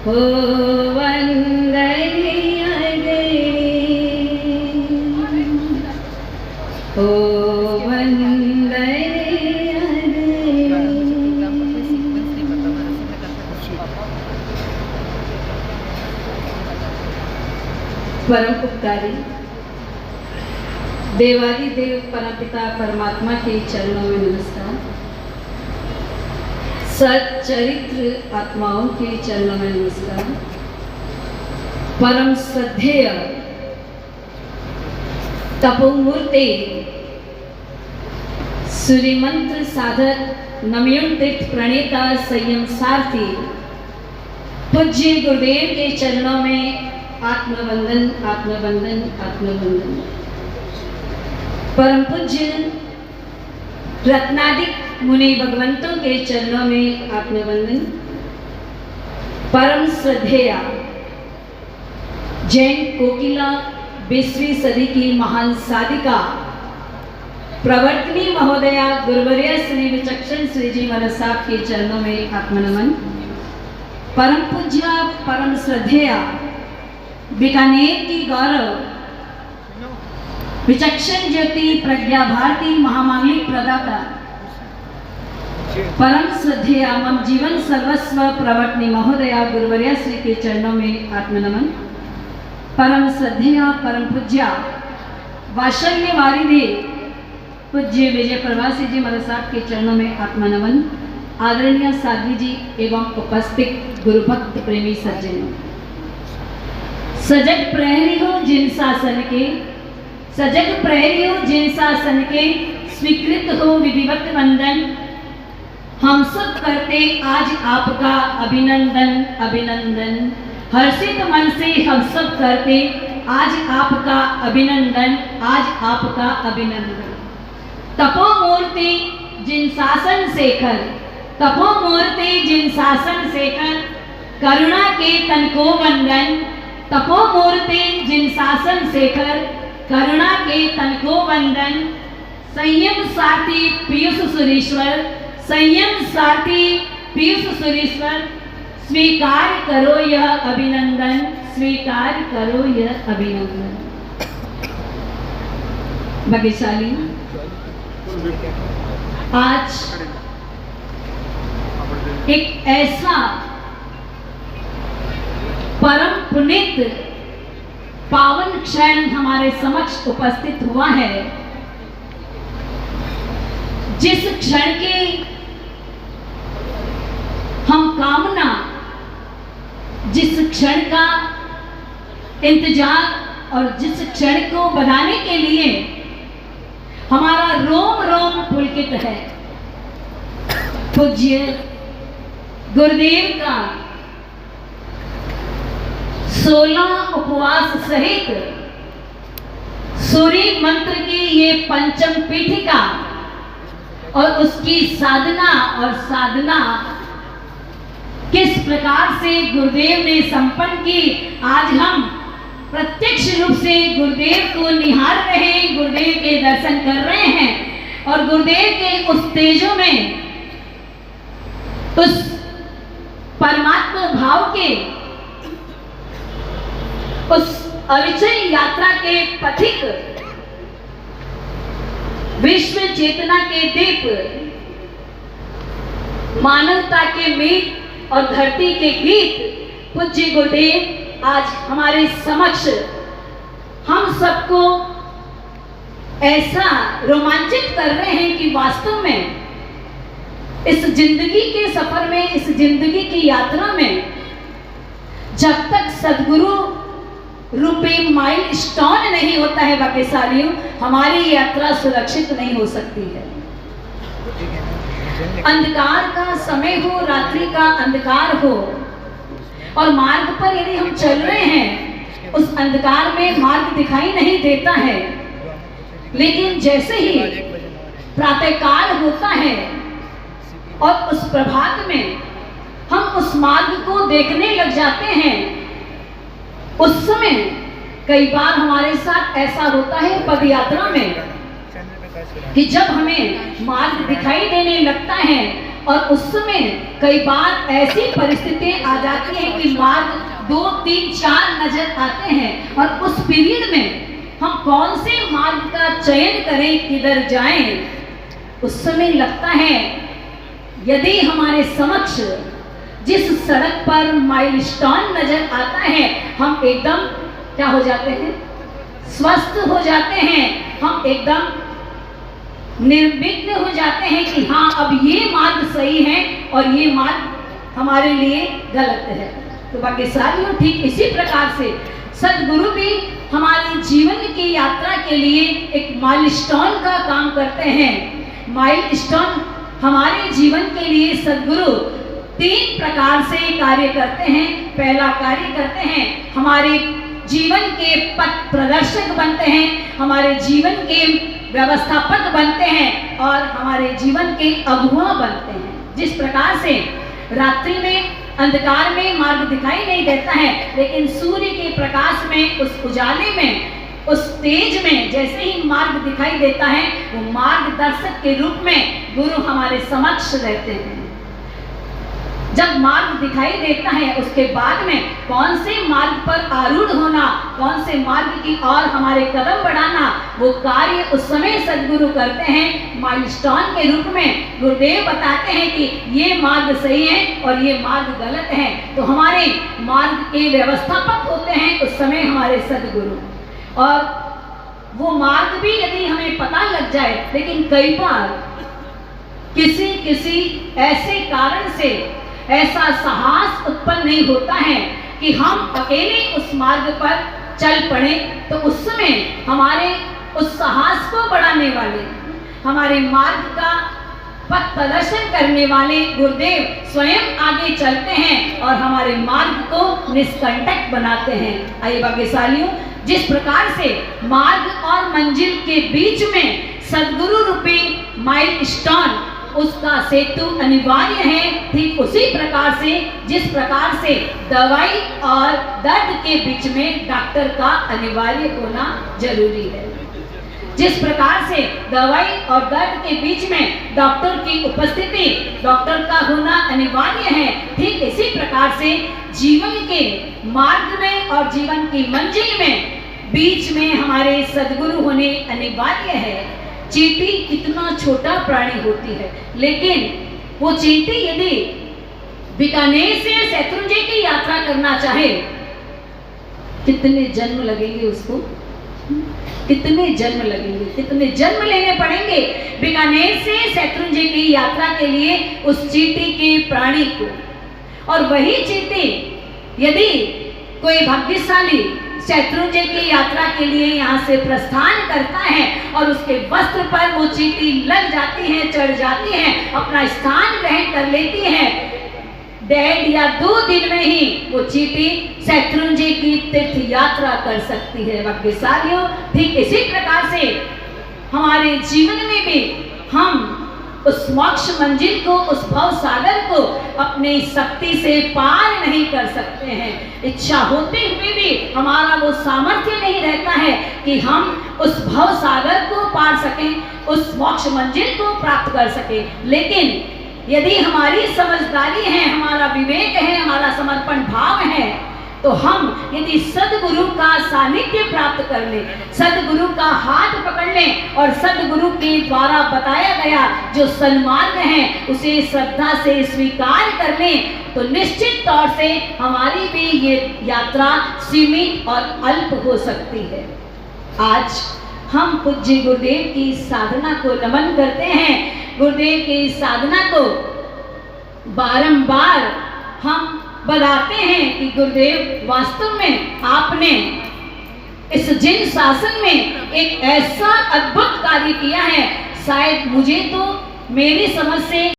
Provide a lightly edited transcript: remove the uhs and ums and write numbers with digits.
हो वंदनीय हो वंदनीय परम उपकारी देवादिदेव परमपिता परमात्मा के चरणों में नमस्कार। सच्चरित्र आत्माओं के चरणों में नमस्कार। परम श्रद्धेय तपोमूर्ति सूर्य मंत्र साधक नमयून तीर्थ प्रणेता संयम सारथी पूज्य गुरुदेव के चरणों में आत्मवंदन आत्मवंदन आत्मवंदन। परम पूज्य रत्नादिक मुनि भगवंतों के चरणों में आत्मवंदन। परम श्रद्धेया जैन कोकिला 20वीं सदी की महान साधिका प्रवर्तनी महोदया गुरुवर्य श्री विचक्षण श्री जी महाराज साहब के चरणों में आत्मनमन। परम पूज्य परम श्रद्धेया बीकानेर की गौरव विचक्षण ज्योति प्रज्ञा भारती महामांगलिक प्रदाता परम श्रद्धेया मम जीवन सर्वस्व प्रवर्तनी महोदया गुरुवर्य श्री के चरणों में आत्मनमन। परम श्रद्धेया परम पूज्य वात्सल्य वारिधि पूज्य विजय प्रवासी जी महाराज साहब के चरणों में आत्मनमन। आदरणीय साध्वी जी एवं उपस्थित गुरुभक्त प्रेमी सज्जनों, सजग प्रहरी हो जिन शासन के, सजग प्रहरी हो जिन शासन के, स्वीकृत हो विधिवत वंदन। हम सब करते आज आपका अभिनंदन अभिनंदन। हर्षित मन से हम सब करते आज आपका अभिनंदन आज आपका अभिनंदन। तपोमूर्ति जिन शासन शेखर, तपोमूर्ति जिन शासन शेखर, करुणा के तन को वंदन। तपोमूर्ति जिन शासन शेखर, करुणा के तन को वंदन। संयम सारथी पीयूष सुरेश्वर, संयम सारथी पीयूष सुरेश्वर, स्वीकार करो यह अभिनंदन, स्वीकार करो यह अभिनंदन। भाग्यशाली आज एक ऐसा परम पुनीत पावन क्षण हमारे समक्ष उपस्थित हुआ है, जिस क्षण की हम कामना, जिस क्षण का इंतजार और जिस क्षण को बनाने के लिए हमारा रोम रोम पुलकित है। पूज्य गुरुदेव का 16 उपवास सहित सूर्य मंत्र की ये पंचम पीठिका और उसकी साधना और साधना किस प्रकार से गुरुदेव ने संपन्न की, आज हम प्रत्यक्ष रूप से गुरुदेव को निहार रहे हैं, गुरुदेव के दर्शन कर रहे हैं और गुरुदेव के उस तेजों में, उस परमात्मा भाव के, उस अविचल यात्रा के पथिक, विश्व चेतना के दीप, मानवता के मीत और धरती के गीत पूज्य गुरुदेव आज हमारे समक्ष हम सबको ऐसा रोमांचित कर रहे हैं कि वास्तव में इस जिंदगी के सफर में, इस जिंदगी की यात्रा में जब तक सदगुरु रूपी माइल स्टोन नहीं होता है भाग्यशालियों, हमारी यात्रा सुरक्षित नहीं हो सकती है। अंधकार का समय हो, रात्रि का अंधकार हो और मार्ग पर यदि हम चल रहे हैं, उस अंधकार में मार्ग दिखाई नहीं देता है, लेकिन जैसे ही प्रातःकाल होता है और उस प्रभात में हम उस मार्ग को देखने लग जाते हैं, उस समय कई बार हमारे साथ ऐसा होता है पद यात्रा में कि जब हमें मार्ग दिखाई देने लगता है और उस समय कई बार ऐसी परिस्थितियां आ जाती हैं कि मार्ग 2, 3, 4 नजर आते हैं और उस पीरियड में हम कौन से मार्ग का चयन करें, किधर जाएं। उस समय लगता है यदि हमारे समक्ष जिस सड़क पर माइलस्टोन नजर आता है, हम एकदम क्या हो जाते हैं, स्वस्थ हो जाते हैं, हम एकदम निर्विघ्न हो जाते हैं कि हाँ अब ये मार्ग सही है और ये मार्ग हमारे लिए गलत है। तो बाकी सारियों ठीक इसी प्रकार से सदगुरु भी हमारे जीवन की यात्रा के लिए एक माइलस्टोन का काम करते हैं। माइलस्टोन हमारे जीवन के लिए सदगुरु 3 प्रकार से कार्य करते हैं। पहला कार्य करते हैं, हमारे जीवन के पथ प्रदर्शक बनते हैं, हमारे जीवन के व्यवस्थापक बनते हैं और हमारे जीवन के अगुआ बनते हैं। जिस प्रकार से रात्रि में अंधकार में मार्ग दिखाई नहीं देता है, लेकिन सूर्य के प्रकाश में, उस उजाले में, उस तेज में जैसे ही मार्ग दिखाई देता है, वो मार्गदर्शक के रूप में गुरु हमारे समक्ष रहते हैं। जब मार्ग दिखाई देता है उसके बाद में कौन से मार्ग पर आरूढ़ होना, कौन से मार्ग की ओर हमारे कदम बढ़ाना, वो कार्य उस समय सदगुरु करते हैं। माइलस्टोन के रूप में गुरुदेव बताते हैं कि ये मार्ग सही है और ये मार्ग गलत है। तो हमारे मार्ग के व्यवस्थापक होते हैं उस समय हमारे सदगुरु। और वो मार्ग भी यदि हमें पता लग जाए, लेकिन कई बार किसी ऐसे कारण से ऐसा साहस उत्पन्न नहीं होता है कि हम अकेले उस मार्ग पर चल पड़े, तो उस समय हमारे उस साहस को बढ़ाने वाले, हमारे मार्ग का पथ प्रदर्शन करने वाले गुरुदेव स्वयं आगे चलते हैं और हमारे मार्ग को निष्कंटक बनाते हैं। आइए भाग्यशालियों, जिस प्रकार से मार्ग और मंजिल के बीच में सदगुरु रूपी माइलस्टोन, उसका सेतु अनिवार्य है, ठीक उसी प्रकार से जिस प्रकार से दवाई और दर्द के बीच में डॉक्टर का अनिवार्य होना जरूरी है। जिस प्रकार से दवाई और दर्द के बीच में डॉक्टर की उपस्थिति, डॉक्टर का होना अनिवार्य है, ठीक इसी प्रकार से जीवन के मार्ग में और जीवन की मंजिल में बीच में हमारे सदगुरु होने अनिवार्य है। चींटी कितना छोटा प्राणी होती है, लेकिन वो चींटी यदि बीकानेर से शत्रुंजय की यात्रा करना चाहे, कितने जन्म लगेंगे उसको, कितने जन्म लगेंगे, कितने जन्म लेने पड़ेंगे बीकानेर से शत्रुंजय की यात्रा के लिए उस चींटी के प्राणी को। और वही चींटी यदि कोई भाग्यशाली शत्रुंजय की यात्रा के लिए यहाँ से प्रस्थान करता है और उसके वस्त्र पर वो चींटी लग जाती है, चढ़ जाती है, अपना स्थान ग्रहण कर लेती है, 1.5 या 2 दिन में ही वो चींटी शत्रुंजय की तीर्थ यात्रा कर सकती है। भाग्यशालियों, ठीक इसी प्रकार से हमारे जीवन में भी हम उस मोक्ष मंजिल को, उस भव सागर को अपनी शक्ति से पार नहीं कर सकते हैं। इच्छा होते हुए भी हमारा वो सामर्थ्य नहीं रहता है कि हम उस भव सागर को पार सकें, उस मोक्ष मंजिल को प्राप्त कर सकें। लेकिन यदि हमारी समझदारी है, हमारा विवेक है, हमारा समर्पण भाव है, तो हम यदि सदगुरु का सानिध्य प्राप्त कर लें, सदगुरु का हाथ पकड़ लें और सदगुरु के द्वारा बताया गया जो सन्मार्ग है उसे श्रद्धा से स्वीकार कर लें, तो निश्चित तौर से हमारी भी ये यात्रा सीमित और अल्प हो सकती है। आज हम पूज्य गुरुदेव की साधना को नमन करते हैं। गुरुदेव की साधना को बारंबार हम बताते हैं कि गुरुदेव वास्तव में आपने इस जिन शासन में एक ऐसा अद्भुत कार्य किया है, शायद मुझे तो मेरी समझ से